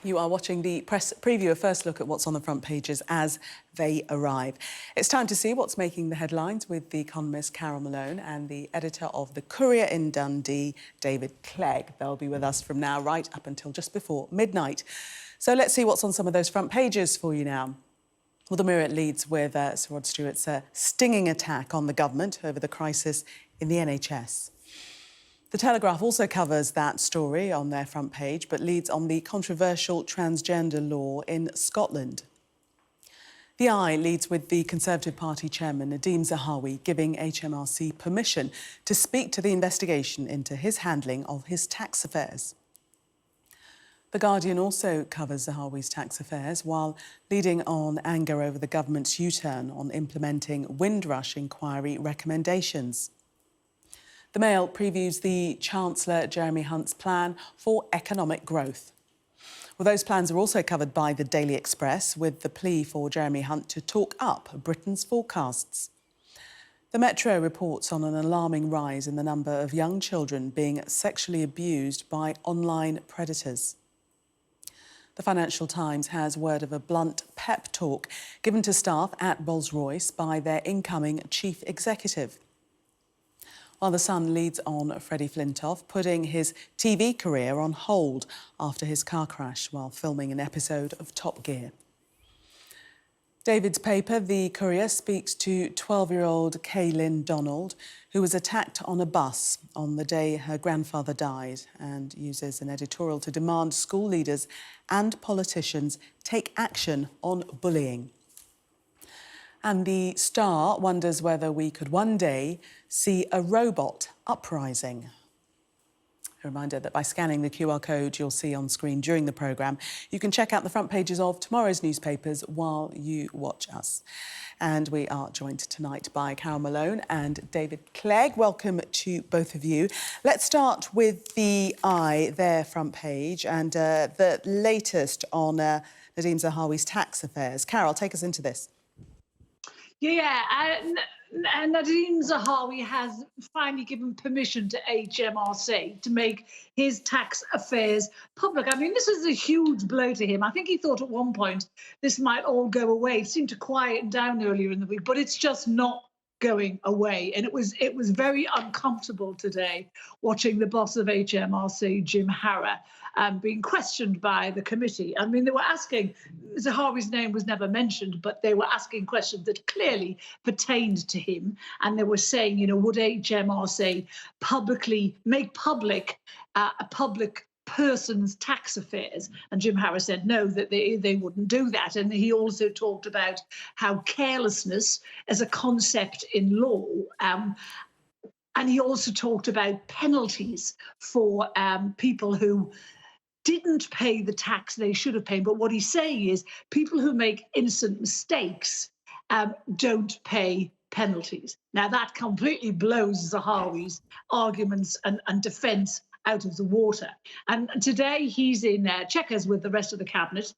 You are watching the press preview, a first look at what's on the front pages as they arrive. It's time to see what's making the headlines with the economist Carol Malone and the editor of The Courier in Dundee, David Clegg. They'll be with us from now right up until just before midnight. So let's see what's on some of those front pages for you now. Well, the Mirror leads with Sir Rod Stewart's stinging attack on the government over the crisis in the NHS. The Telegraph also covers that story on their front page, but leads on the controversial transgender law in Scotland. The Eye leads with the Conservative Party chairman, Nadeem Zahawi, giving HMRC permission to speak to the investigation into his handling of his tax affairs. The Guardian also covers Zahawi's tax affairs, while leading on anger over the government's U-turn on implementing Windrush inquiry recommendations. The Mail previews the Chancellor Jeremy Hunt's plan for economic growth. Well, those plans are also covered by the Daily Express, with the plea for Jeremy Hunt to talk up Britain's forecasts. The Metro reports on an alarming rise in the number of young children being sexually abused by online predators. The Financial Times has word of a blunt pep talk given to staff at Rolls-Royce by their incoming chief executive. While The Sun leads on Freddie Flintoff putting his TV career on hold after his car crash while filming an episode of Top Gear. David's paper, The Courier, speaks to 12-year-old Kaylin Donald, who was attacked on a bus on the day her grandfather died, and uses an editorial to demand school leaders and politicians take action on bullying. And the Star wonders whether we could one day see a robot uprising. A reminder that by scanning the QR code you'll see on screen during the programme, you can check out the front pages of tomorrow's newspapers while you watch us. And we are joined tonight by Carol Malone and David Clegg. Welcome to both of you. Let's start with the Eye, their front page, and the latest on Nadeem Zahawi's tax affairs. Carol, take us into this. Yeah, and Nadeem Zahawi has finally given permission to HMRC to make his tax affairs public. I mean, this is a huge blow to him. I think he thought at one point this might all go away. It seemed to quieten down earlier in the week, but it's just not going away. And it was very uncomfortable today watching the boss of HMRC, Jim Harrer, being questioned by the committee. I mean, they were asking, Zahawi's name was never mentioned, but they were asking questions that clearly pertained to him. And they were saying, you know, would HMRC publicly make public a public person's tax affairs? And Jim Harris said no, that they wouldn't do that. And he also talked about how carelessness as a concept in law, and he also talked about penalties for people who didn't pay the tax they should have paid. But what he's saying is people who make innocent mistakes don't pay penalties. Now, that completely blows Zahawi's arguments and defence out of the water. And today he's in Chequers with the rest of the cabinet.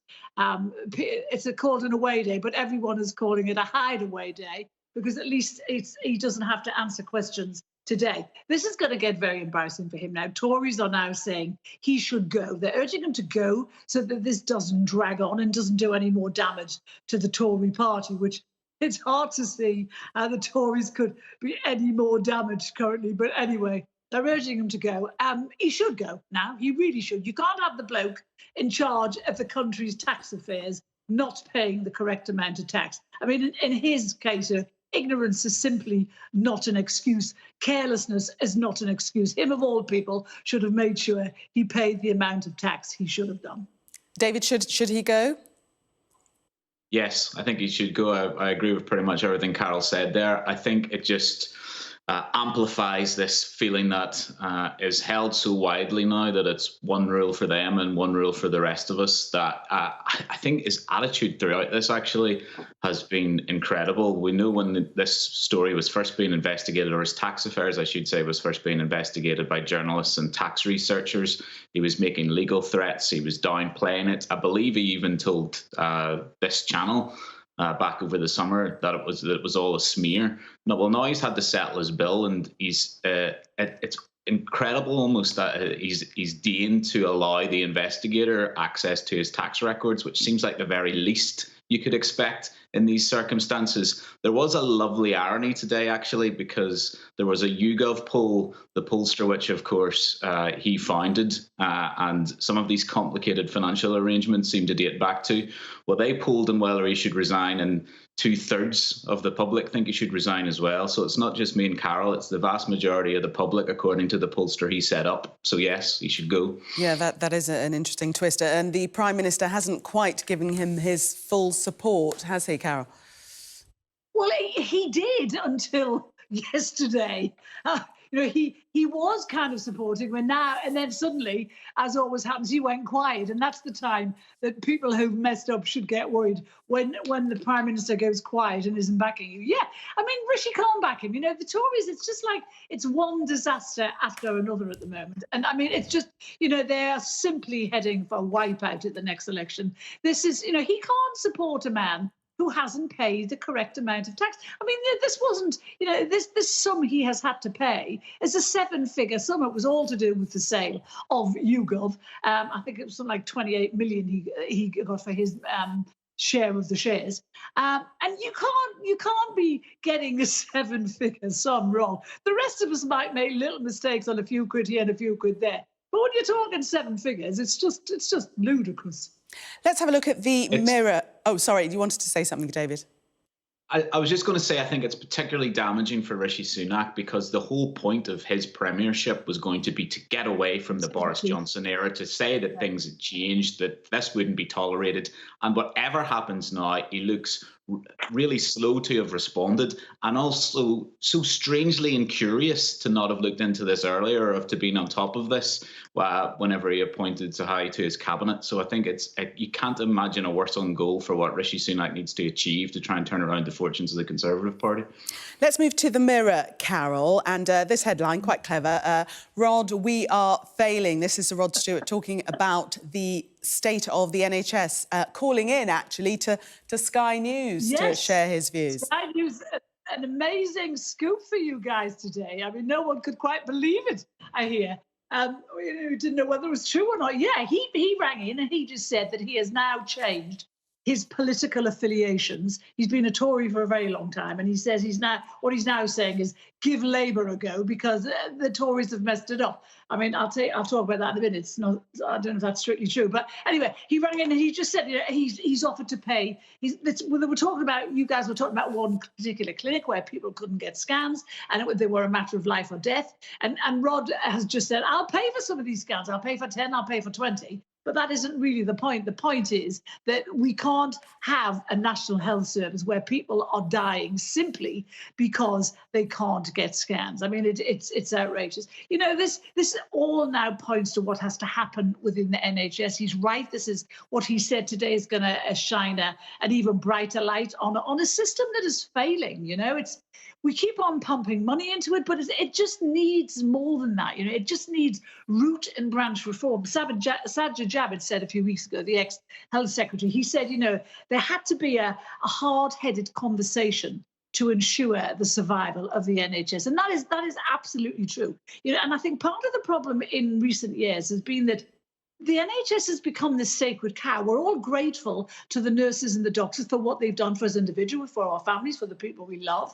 It's called an away day, but everyone is calling it a hideaway day because at least he doesn't have to answer questions today. This is going to get very embarrassing for him now. Tories are now saying he should go. They're urging him to go so that this doesn't drag on and doesn't do any more damage to the Tory party, which it's hard to see how the Tories could be any more damaged currently. But anyway, they're urging him to go. He should go now. He really should. You can't have the bloke in charge of the country's tax affairs not paying the correct amount of tax. I mean, in his case, ignorance is simply not an excuse. Carelessness is not an excuse. Him, of all people, should have made sure he paid the amount of tax he should have done. David, should he go? Yes, I think he should go. I agree with pretty much everything Carol said there. I think it just amplifies this feeling that is held so widely now that it's one rule for them and one rule for the rest of us, that I think his attitude throughout this actually has been incredible. We know when this story was first being investigated, or his tax affairs, I should say, was first being investigated by journalists and tax researchers, he was making legal threats, he was downplaying it. I believe he even told this channel back over the summer that it was all a smear. Now he's had to settle his bill, and it's incredible almost that he's deigned to allow the investigator access to his tax records, which seems like the very least you could expect in these circumstances. There was a lovely irony today, actually, because there was a YouGov poll, the pollster which, of course, he founded, and some of these complicated financial arrangements seem to date back to. Well, they polled him whether he should resign, and 2/3 of the public think he should resign as well. So it's not just me and Carol, it's the vast majority of the public, according to the pollster he set up. So yes, he should go. Yeah, that is an interesting twist. And the Prime Minister hasn't quite given him his full support, has he, Carol? Well, he did until yesterday. He was kind of supporting, but now and then suddenly, as always happens, he went quiet, and that's the time that people who've messed up should get worried when the Prime Minister goes quiet and isn't backing you. Yeah, I mean, Rishi can't back him. The Tories, it's just like it's one disaster after another at the moment, and I mean, it's just they are simply heading for a wipeout at the next election. This is he can't support a man who hasn't paid the correct amount of tax. I mean, this wasn't, this sum he has had to pay is a 7-figure sum. It was all to do with the sale of YouGov. I think it was something like 28 million he got for his share of the shares. And you can't be getting a 7-figure sum wrong. The rest of us might make little mistakes on a few quid here and a few quid there. But when you're talking 7 figures, it's just ludicrous. Let's have a look at the Mirror. Oh, sorry, you wanted to say something, David? I was just going to say, I think it's particularly damaging for Rishi Sunak because the whole point of his premiership was going to be to get away from the Boris Johnson era, to say that things had changed, that this wouldn't be tolerated. And whatever happens now, he looks really slow to have responded, and also so strangely incurious to not have looked into this earlier, or to been on top of this whenever he appointed Zahawi to his cabinet. So I think you can't imagine a worse on goal for what Rishi Sunak needs to achieve to try and turn around the fortunes of the Conservative Party. Let's move to the Mirror, Carol, and this headline, quite clever. Rod, we are failing. This is Rod Stewart talking about the state of the NHS, calling in, actually, to Sky News to share his views. Sky News, an amazing scoop for you guys today. I mean, no one could quite believe it, I hear. Didn't know whether it was true or not. Yeah, he rang in and he just said that he has now changed his political affiliations. He's been a Tory for a very long time, and he says what he's now saying is give Labour a go because the Tories have messed it up. I mean, I'll talk about that in a minute. It's not, I don't know if that's strictly true, but anyway, he rang in and he just said he's offered to pay. You guys were talking about one particular clinic where people couldn't get scans, and they were a matter of life or death. And Rod has just said, I'll pay for some of these scans. I'll pay for 10. I'll pay for 20. But that isn't really the point. The point is that we can't have a national health service where people are dying simply because they can't get scans. I mean, it's outrageous. This all now points to what has to happen within the NHS. He's right. This is what he said today is going to shine an even brighter light on a system that is failing. We keep on pumping money into it, but it just needs more than that. It just needs root and branch reform. Sajid Javid said a few weeks ago, the ex-health secretary, he said, there had to be a hard-headed conversation to ensure the survival of the NHS. And that is absolutely true. And I think part of the problem in recent years has been that the NHS has become this sacred cow. We're all grateful to the nurses and the doctors for what they've done for us individuals, for our families, for the people we love.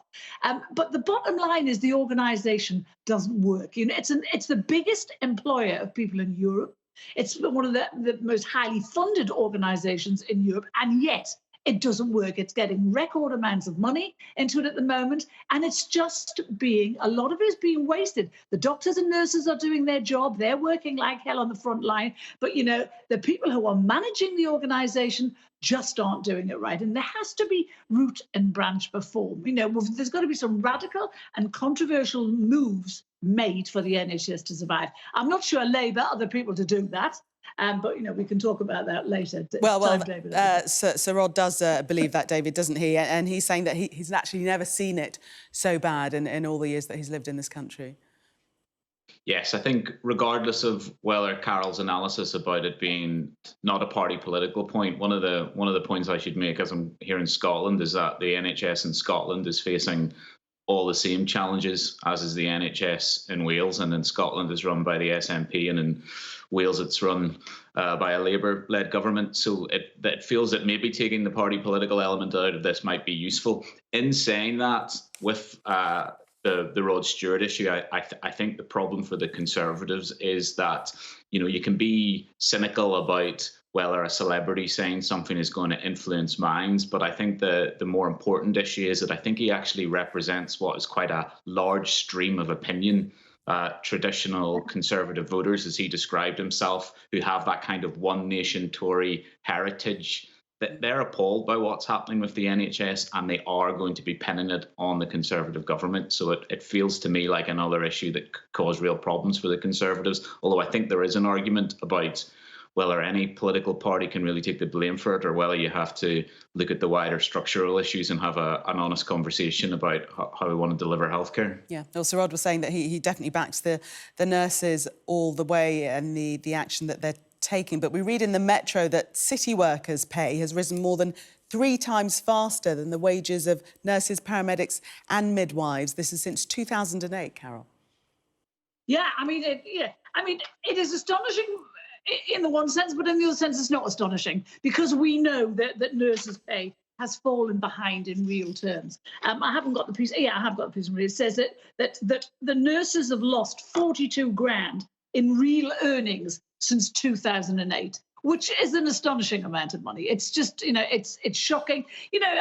But the bottom line is the organisation doesn't work. It's the biggest employer of people in Europe. It's one of the most highly funded organisations in Europe, and yet it doesn't work. It's getting record amounts of money into it at the moment, and it's just a lot of it is being wasted. The doctors and nurses are doing their job. They're working like hell on the front line. But, the people who are managing the organisation just aren't doing it right. And there has to be root and branch reform. There's got to be some radical and controversial moves made for the NHS to survive. I'm not sure Labour are the people to do that. But, we can talk about that later. Sir Rod does believe that, David, doesn't he? And he's saying that he's actually never seen it so bad in all the years that he's lived in this country. Yes, I think regardless of whether Carol's analysis about it being not a party political point, one of the points I should make as I'm here in Scotland is that the NHS in Scotland is facing all the same challenges as is the NHS in Wales, and in Scotland is run by the SNP, and in Wales it's run by a Labour-led government. So it feels that maybe taking the party political element out of this might be useful. In saying that, with the Rod Stewart issue, I think the problem for the Conservatives is that, you know, you can be cynical about whether a celebrity saying something is going to influence minds, but I think the more important issue is that I think he actually represents what is quite a large stream of opinion. Traditional Conservative voters, as he described himself, who have that kind of one nation Tory heritage, that they're appalled by what's happening with the NHS, and they are going to be pinning it on the Conservative government. So it feels to me like another issue that could cause real problems for the Conservatives, although I think there is an argument about whether any political party can really take the blame for it, or whether you have to look at the wider structural issues and have an honest conversation about how we want to deliver healthcare. Yeah, well, Sir Rod was saying that he definitely backs the nurses all the way and the action that they're taking. But we read in the Metro that city workers' pay has risen more than 3 times faster than the wages of nurses, paramedics and midwives. This is since 2008, Carol. Yeah, I mean, it is astonishing in the one sense, but in the other sense, it's not astonishing, because we know that nurses' pay has fallen behind in real terms. I haven't got the piece. Yeah, I have got the piece. It says that the nurses have lost 42 grand in real earnings since 2008, which is an astonishing amount of money. It's just, you know, it's shocking. You know,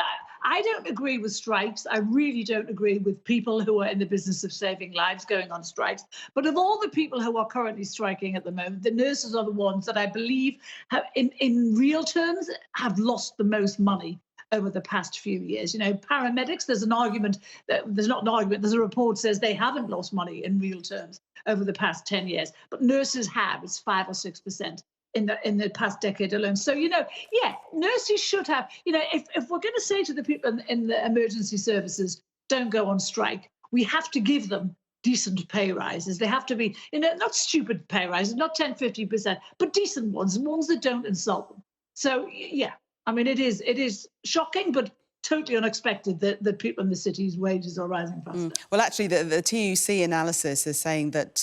I don't agree with strikes. I really don't agree with people who are in the business of saving lives going on strikes. But of all the people who are currently striking at the moment, the nurses are the ones that I believe have, in real terms, have lost the most money over the past few years. You know, paramedics, there's an argument, there's not an argument, there's a report says they haven't lost money in real terms over the past 10 years, but nurses have. It's 5 or 6% in the past decade alone. So, you know, yeah, nurses should have, you know, if we're going to say to the people in the emergency services, don't go on strike, we have to give them decent pay rises. They have to be, you know, not stupid pay rises, not 10, 50%, but decent ones that don't insult them. So, yeah, I mean, it is shocking, but totally unexpected that people in the city's wages are rising faster. Well, actually, the TUC analysis is saying that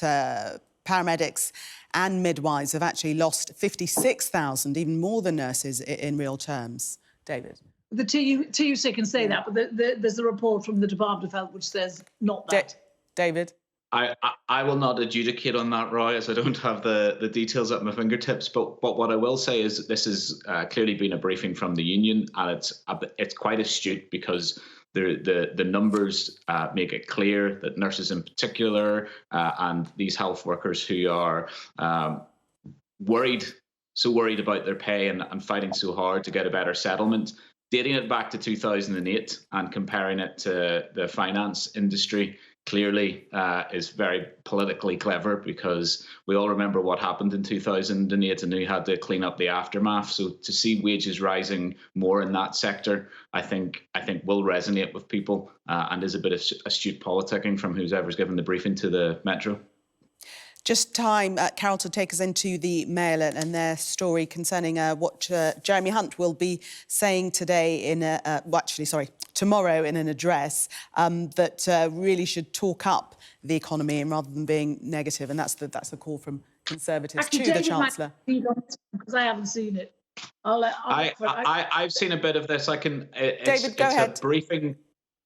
paramedics and midwives have actually lost 56,000, even more than nurses in real terms. David? The TUC can say that, but there's a report from the Department of Health which says not that. David? I will not adjudicate on that, Roy, as I don't have the details at my fingertips. But what I will say is this has clearly been a briefing from the union, and it's quite astute, because the numbers make it clear that nurses in particular and these health workers who are worried about their pay and fighting so hard to get a better settlement, dating it back to 2008 and comparing it to the finance industry, clearly is very politically clever, because we all remember what happened in 2008 and who had to clean up the aftermath. So to see wages rising more in that sector, I think will resonate with people and is a bit of astute politicking from whoever's given the briefing to the Metro. Just time, Carol, to take us into the Mail and their story concerning what Jeremy Hunt will be saying today tomorrow in an address that really should talk up the economy and rather than being negative. And that's the call from Conservatives to the Chancellor. Because I haven't seen it. I've seen a bit of this. David, go ahead. A briefing.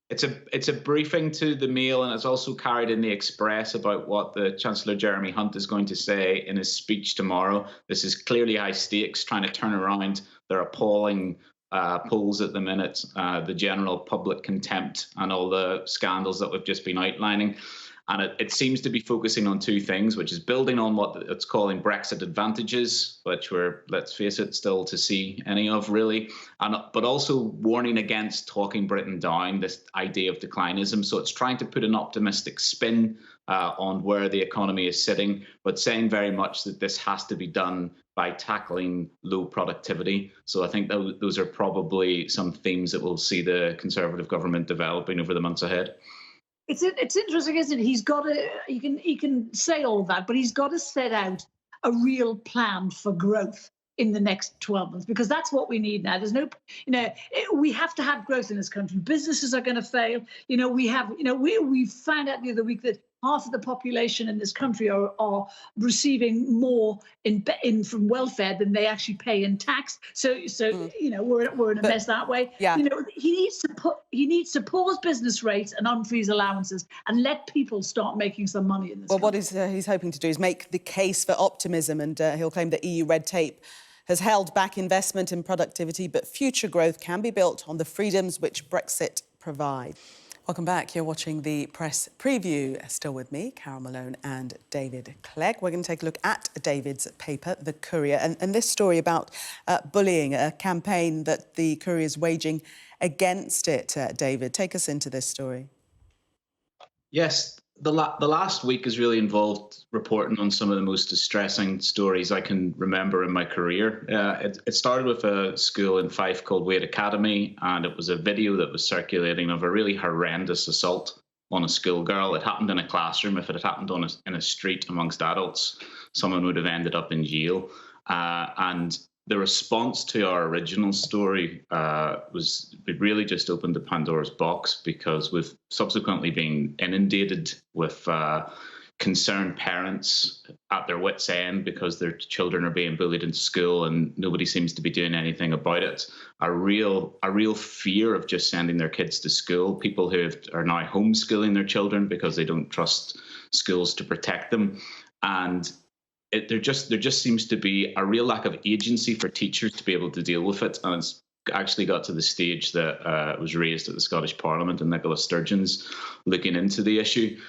It's a briefing to the Mail, and it's also carried in the Express about what the Chancellor Jeremy Hunt is going to say in his speech tomorrow. This is clearly high stakes, trying to turn around their appalling polls at the minute, the general public contempt and all the scandals that we've just been outlining. And it seems to be focusing on 2 things, which is building on what it's calling Brexit advantages, which we're, let's face it, still to see any of really, but also warning against talking Britain down, this idea of declinism. So it's trying to put an optimistic spin on where the economy is sitting, but saying very much that this has to be done by tackling low productivity. So I think those are probably some themes that we'll see the Conservative government developing over the months ahead. It's interesting, isn't it? He can say all that, but he's got to set out a real plan for growth. in the next 12 months, because that's what we need now. There's no, we have to have growth in this country. Businesses are going to fail. We found out the other week that half of the population in this country are receiving more in from welfare than they actually pay in tax. So we're in a mess that way. Yeah. He needs to pause business rates and unfreeze allowances and let people start making some money in this. Well, country. what he's hoping to do is make the case for optimism, and he'll claim that EU red tape has held back investment in productivity, but future growth can be built on the freedoms which Brexit provides. Welcome back. You're watching the press preview. Still with me, Carol Malone and David Clegg. We're going to take a look at David's paper, The Courier, and this story about bullying, a campaign that The Courier is waging against it. David, take us into this story. Yes, the last week has really involved reporting on some of the most distressing stories I can remember in my career. It started with a school in Fife called Wade Academy, and it was a video that was circulating of a really horrendous assault on a schoolgirl. It happened in a classroom. If it had happened in a street amongst adults, someone would have ended up in jail. And the response to our original story it really just opened the Pandora's box, because we've subsequently been inundated with concerned parents at their wits' end because their children are being bullied in school and nobody seems to be doing anything about it. A real fear of just sending their kids to school. People who are now homeschooling their children because they don't trust schools to protect them. And there just seems to be a real lack of agency for teachers to be able to deal with it, and it's actually got to the stage that was raised at the Scottish Parliament, and Nicola Sturgeon's looking into the issue.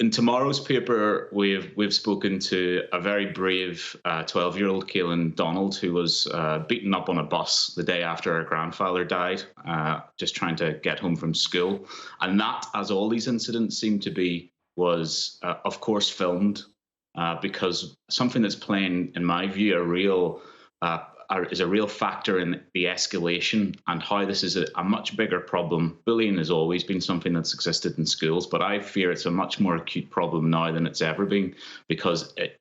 In tomorrow's paper, we've spoken to a very brave 12-year-old Caelan Donald, who was beaten up on a bus the day after her grandfather died, just trying to get home from school, and that, as all these incidents seem to be, was of course filmed. Because something that's playing, in my view, is a real factor in the escalation and how this is a much bigger problem. Bullying has always been something that's existed in schools, but I fear it's a much more acute problem now than it's ever been, because it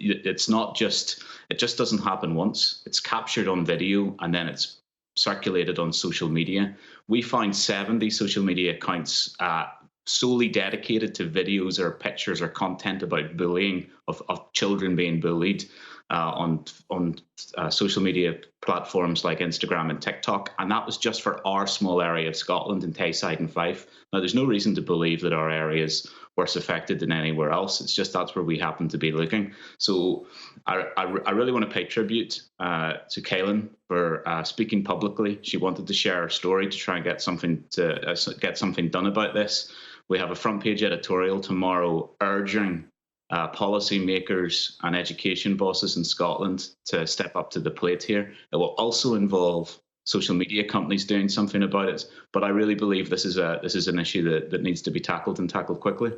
just doesn't happen once. It's captured on video and then it's circulated on social media. We found 70 social media accounts solely dedicated to videos or pictures or content about bullying, of children being bullied on social media platforms like Instagram and TikTok. And that was just for our small area of Scotland in Tayside and Fife. Now, there's no reason to believe that our area is worse affected than anywhere else. It's just that's where we happen to be looking. So I really want to pay tribute to Caelan for speaking publicly. She wanted to share her story to try and get something done about this. We have a front page editorial tomorrow urging policymakers and education bosses in Scotland to step up to the plate here. It will also involve social media companies doing something about it. But I really believe this is an issue that needs to be tackled, and tackled quickly.